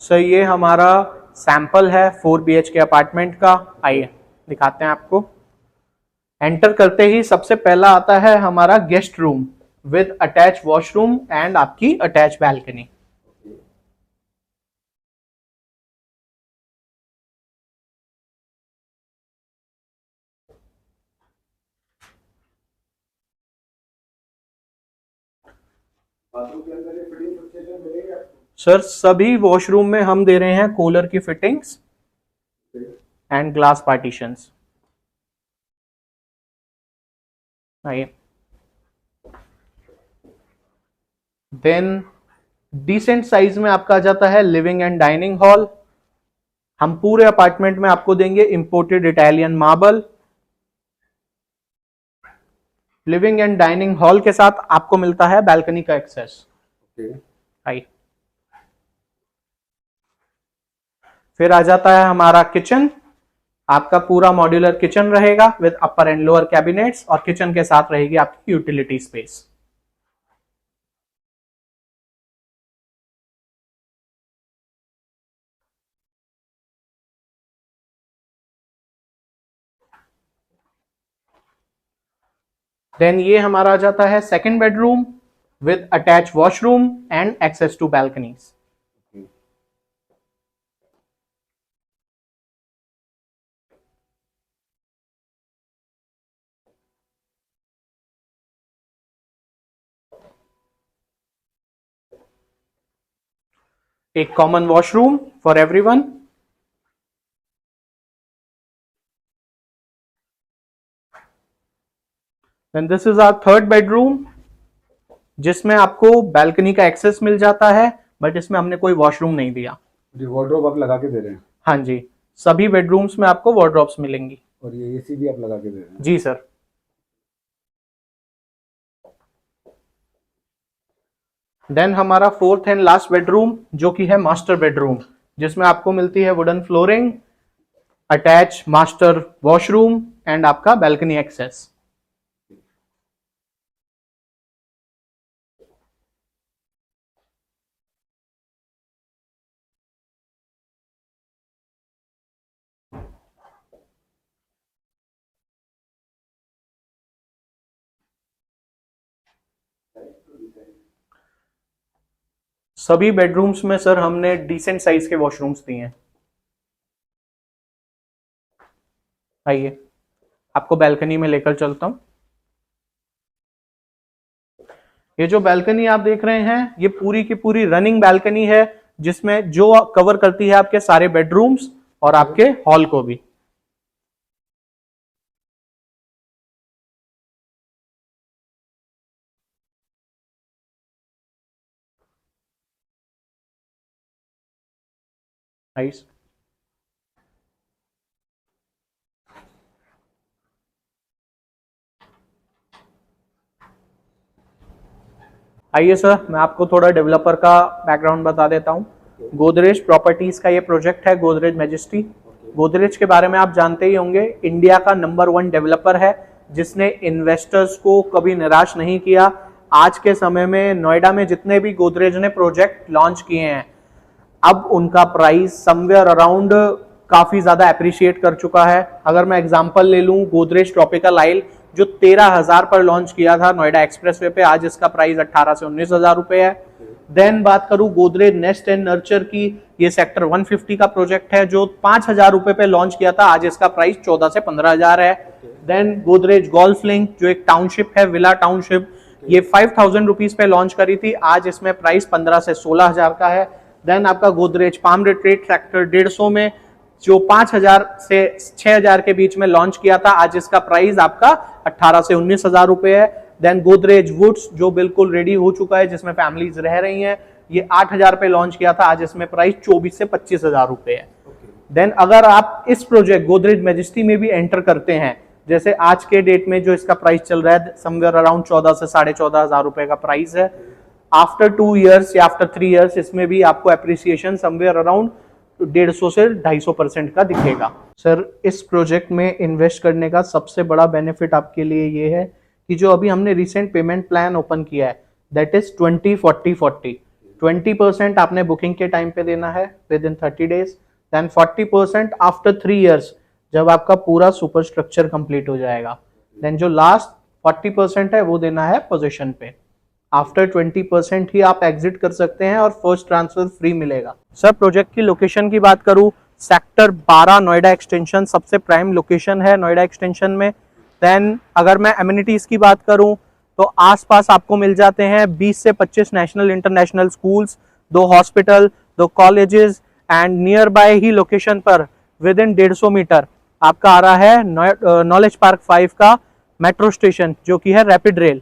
Sir ये हमारा sample है 4 BHK अपार्टमेंट का। आइए दिखाते हैं आपको। एंटर करते ही सबसे पहला आता है हमारा guest room with attach washroom and आपकी अटैच बैल्कनी। सर सभी वॉशरूम में हम दे रहे हैं कूलर की फिटिंग्स एंड ग्लास पार्टीशंस। आइए देन डिसेंट साइज में आपका आ जाता है लिविंग एंड डाइनिंग हॉल। हम पूरे अपार्टमेंट में आपको देंगे imported Italian marble. Living and dining hall के साथ आपको मिलता है बैल्कनी का एक्सेस। आइए फिर आ जाता है हमारा किचन। आपका पूरा मॉड्यूलर किचन रहेगा with upper and lower cabinets और किचन के साथ रहेगी आपकी यूटिलिटी स्पेस। देन ये हमारा आ जाता है second bedroom with attach washroom and access to balconies. एक common washroom for everyone. Then this is our third bedroom जिसमें आपको बैल्कनी का एक्सेस मिल जाता है, बट इसमें हमने कोई वॉशरूम नहीं दिया। वार्डरोब आप लगा के दे रहे हैं? हाँ जी, सभी बेडरूम्स में आपको वार्डरोब्स मिलेंगी। और ये एसी भी आप लगा के दे रहे हैं? जी सर। देन हमारा फोर्थ एंड लास्ट बेडरूम जो कि है मास्टर बेडरूम, जिसमें आपको मिलती है wooden flooring, attach master washroom and आपका बैल्कनी एक्सेस। सभी बेडरूम्स में सर हमने डिसेंट साइज के वॉशरूम्स दिए हैं। आइए आपको बैल्कनी में लेकर चलता हूं। ये जो बैल्कनी आप देख रहे हैं ये पूरी की पूरी रनिंग बैल्कनी है, जिसमें जो कवर करती है आपके सारे बेडरूम्स और आपके हॉल को भी। आइए आइए सर, मैं आपको थोड़ा डेवलपर का बैकग्राउंड बता देता हूँ। गोदरेज प्रॉपर्टीज का ये प्रोजेक्ट है, गोदरेज मैजेस्टी। गोदरेज के बारे में आप जानते ही होंगे, इंडिया का नंबर 1 डेवलपर है जिसने इन्वेस्टर्स को कभी निराश नहीं किया। आज के समय में नोएडा में जितने भी गोदरेज ने प्रोजेक्ट लॉन्च किए हैं, अब उनका प्राइस समवेयर अराउंड काफी ज्यादा अप्रिशिएट कर चुका है। अगर मैं एग्जांपल ले लूं, गोदरेज ट्रॉपिकल आइल जो 13,000 पर लॉन्च किया था नोएडा एक्सप्रेसवे पे, आज इसका प्राइस 18 से 19,000 रुपए है। देन बात करूं गोदरेज नेस्ट एंड नर्चर की, ये सेक्टर 150 का प्रोजेक्ट है जो 5,000 रुपए पे लॉन्च किया था, आज इसका प्राइस 14 से 15,000 है। देन गोदरेज गोल्फ लिंक जो एक टाउनशिप है, विला टाउनशिप, ये 5,000 रुपीज पे लॉन्च करी थी, आज इसमें प्राइस 15 से 16,000 का है। देन आपका गोदरेज पाम रिट्रीट सेक्टर 150 में जो 5,000 से 6,000 के बीच में लॉन्च किया था, आज इसका प्राइस आपका 18 से 19,000 रुपए है। देन गोदरेज वुड्स जो बिल्कुल रेडी हो चुका है, जिसमें फैमिलीज रह रही हैं, ये 8,000 पे लॉन्च किया था, आज इसमें प्राइस 24 से 25,000 रुपए है। देन अगर आप इस प्रोजेक्ट गोदरेज मैजेस्टी में भी एंटर करते हैं, जैसे आज के डेट में जो इसका प्राइस चल रहा है समवेयर अराउंड 14 से 14,500 रुपए का प्राइस है। आफ्टर 2 इयर्स या आफ्टर 3 इयर्स इसमें भी आपको एप्रिसिएशन समवेयर अराउंड 150 से 250% का दिखेगा। सर इस प्रोजेक्ट में इन्वेस्ट करने का सबसे बड़ा बेनिफिट आपके लिए ये है कि जो अभी हमने रिसेंट पेमेंट प्लान ओपन किया है, दैट इज 20-40-40। 20% आपने बुकिंग के टाइम पे देना है within 30 days, then 40% after 3 years जब आपका पूरा सुपर स्ट्रक्चर कंप्लीट हो जाएगा, देन जो लास्ट 40% है वो देना है पोजीशन पे। आफ्टर 20% ही आप एग्जिट कर सकते हैं और फर्स्ट ट्रांसफर फ्री मिलेगा। सर प्रोजेक्ट की लोकेशन की बात करूं, सेक्टर 12 नोएडा एक्सटेंशन सबसे प्राइम लोकेशन है नोएडा एक्सटेंशन में। देन अगर मैं एमिनिटीज की बात करूं तो आसपास आपको मिल जाते हैं 20 से 25 national international schools, 2 hospital, 2 colleges and near by he location पर विद इन 150 मीटर आपका आ रहा है नॉलेज पार्क 5 का मेट्रो स्टेशन जो कि है रैपिड रेल।